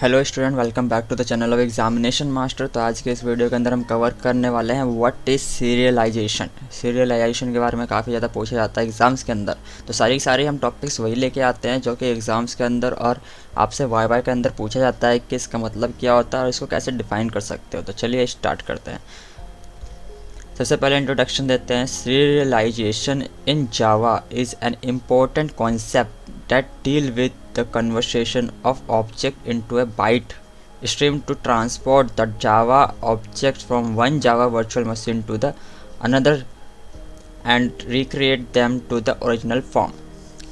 Hello student, welcome back to the channel of Examination Master. तो आज के इस वीडियो के अंदर हम कवर करने वाले हैं व्हाट इज़ सीरियलाइजेशन। सीरियलाइजेशन के बारे में काफ़ी ज़्यादा पूछा जाता है एग्ज़ाम्स के अंदर। तो सारी हम टॉपिक्स वही लेके आते हैं जो कि एग्ज़ाम्स के अंदर और आपसे वाई के अंदर पूछा जाता है कि इसका मतलब क्या होता है और इसको कैसे डिफ़ाइन कर सकते हो। तो चलिए स्टार्ट करते हैं। सबसे पहले इंट्रोडक्शन देते हैं। Serialisation in Java is an important concept that deal with the conversion of object into a byte stream to transport the Java objects from one Java virtual machine to the another and recreate them to the original form।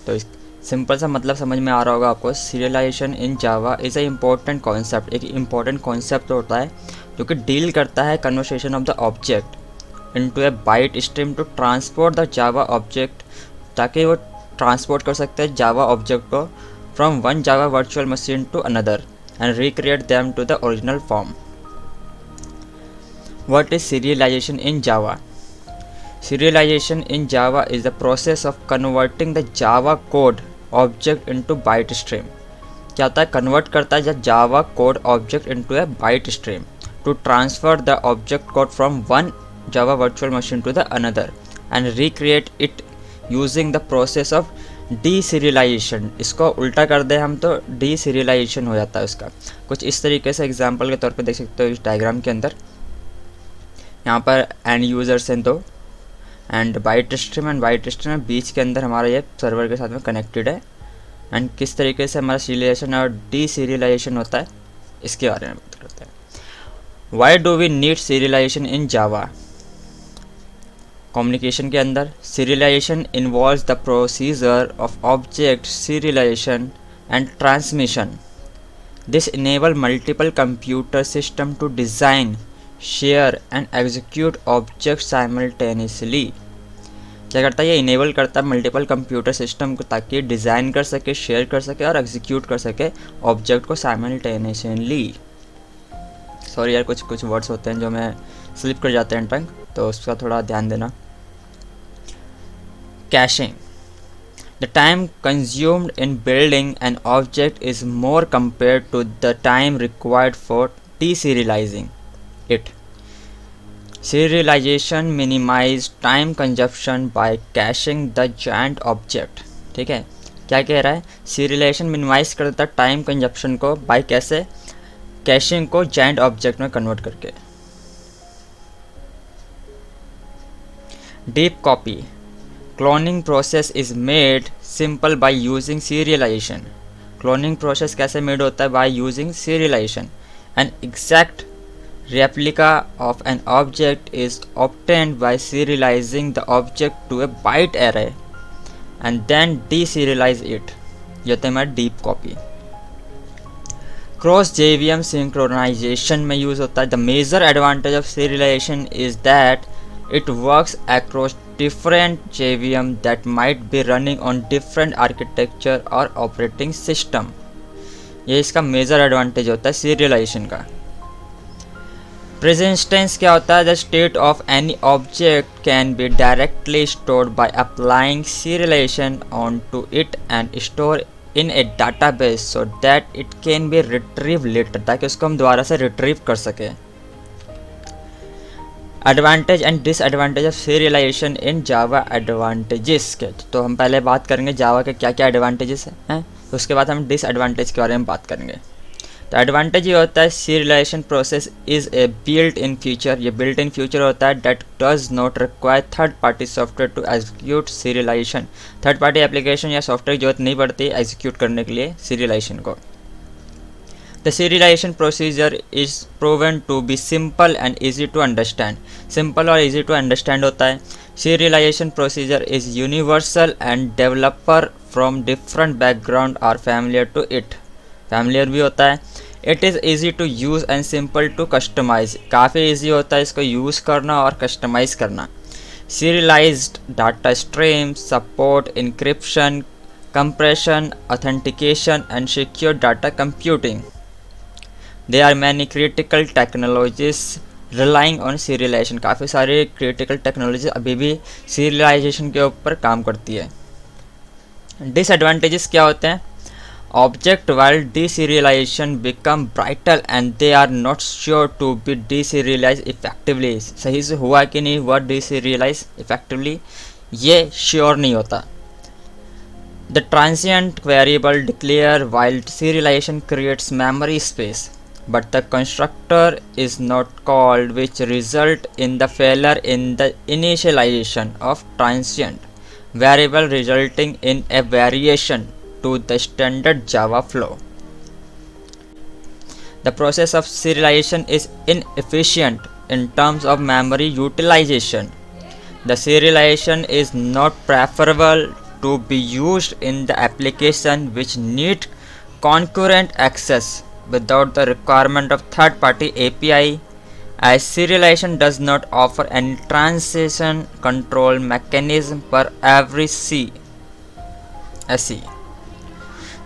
तो simple सा मतलब समझ में आ रहा होगा आपको। Serialization in Java is a important concept, एक इम्पोर्टेंट कॉन्सेप्ट होता है जो कि डील करता है conversation of the object into a byte stream to transport the Java object, ताकि वो ट्रांसपोर्ट कर सकते हैं जावा ऑब्जेक्ट को from one Java virtual machine to another and recreate them to the original form। What is serialization in Java? Serialization in Java is the process of converting the Java code object into byte stream। क्या होता है? Convert करता है जब Java code object into a byte stream to transfer the object code from one Java virtual machine to the another and recreate it using the process of डीसीरियलाइजेशन। इसको उल्टा कर दे हम तो डीसीरियलाइजेशन हो जाता है उसका। कुछ इस तरीके से एग्जांपल के तौर पे देख सकते हो इस डायग्राम के अंदर। यहाँ पर एंड यूज़र्स हैं दो and byte stream and byte stream में बीच के अंदर हमारा ये सर्वर के साथ में कनेक्टेड है। एंड किस तरीके से हमारा सीरियलाइजेशन और डीसीरियलाइजेशन होता है इसके बारे में बात करते हैं। Why do we need serialization in Java? Communication के अंदर serialization involves the procedure of object serialization and transmission. This enable multiple computer system to design, share and execute object simultaneously. क्या करता है? ये इनेबल करता है मल्टीपल कंप्यूटर सिस्टम को ताकि डिज़ाइन कर सके, शेयर कर सके और एग्जीक्यूट कर सके ऑब्जेक्ट को साइमल्टेनियसली। सॉरी यार, कुछ वर्ड्स होते हैं जो मैं स्लिप कर जाते हैं टंग, तो उसका थोड़ा ध्यान देना। Caching. The time consumed in building an object is more compared to the time required for deserializing it। Serialization minimize time consumption by caching the giant object। ठीक है, क्या कह रहा है? सीरियलाइजेशन मिनिमाइज कर देता है टाइम कंजप्शन को बाय कैसे? कैशिंग को जाइंट ऑब्जेक्ट में कन्वर्ट करके। Deep copy. Cloning process is made simple by using serialization. Cloning process कैसे मेड होता है? By using serialization. An exact replica of an object is obtained by serializing the object to a byte array and then deserialize it. ये होता है हमारा deep copy. Cross JVM synchronization में use होता है। The major advantage of serialisation is that it works across different JVM that might be running on different architecture or operating system। ये इसका major advantage होता है सीरियलाइजेशन का। Present tense क्या होता है? The state of any object can be directly stored by applying serialization on to it and store in a database so that it can be retrieve later, ताकि उसको हम दोबारा से रिट्रीव कर सकें। Advantage and disadvantage of serialization in Java. Advantages के तो हम पहले बात करेंगे जावा के क्या क्या एडवांटेजेस हैं, तो उसके बाद हम डिसएडवांटेज के बारे में बात करेंगे। तो एडवांटेज ये होता है serialization process is a built in feature. ये बिल्ट इन फ्यूचर होता है that does not require third party software to execute serialization. Third party application या सॉफ्टवेयर की जरूरत नहीं पड़ती एग्जीक्यूट करने के लिए सीरियलाइजेशन को। The serialization procedure is proven to be simple and easy to understand। Simple और easy to understand होता है। Serialization procedure is universal and developer from different background are familiar to it। Familiar भी होता है। It is easy to use and simple to customize। काफ़ी easy होता है इसको use करना और customize करना। Serialized data streams support encryption, compression, authentication and secure data computing। There are many critical technologies relying on serialization। काफ़ी सारे critical technology अभी भी सीरियलाइजेशन के ऊपर काम करती है। डिसएडवांटेजेस क्या होते हैं? object while deserialization become brittle and they are not sure to be deserialized effectively. सही से हुआ कि नहीं हुआ deserialize effectively, ये sure नहीं होता. The transient variable declare while serialization creates memory space, but the constructor is not called, which result in the failure in the initialization of transient variable, resulting in a variation to the standard Java flow. The process of serialization is inefficient in terms of memory utilization. The serialization is not preferable to be used in the application which need concurrent access without the requirement of third-party API, as serialization does not offer any transition control mechanism for every SE.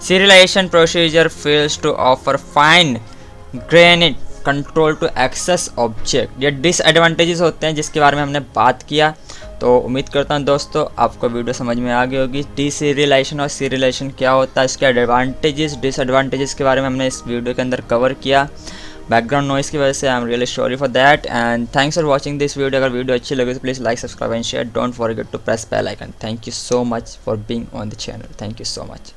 Serialization procedure fails to offer fine-grained control to access object. ये disadvantages होते हैं जिसके बारे में हमने बात किया. तो उम्मीद करता हूँ दोस्तों आपको वीडियो समझ में आ गई होगी. डीसीरियलाइजेशन और सीरियलाइजेशन क्या होता है, इसके एडवांटेजेस डिसएडवांटेजेस के बारे में हमने इस वीडियो के अंदर कवर किया. बैकग्राउंड नॉइस की वजह से I am really sorry for that and thanks for watching this video. अगर वीडियो अच्छी लगे तो please like subscribe and share. Don't forget to press bell icon. Thank you so much for being on the channel. Thank you so much.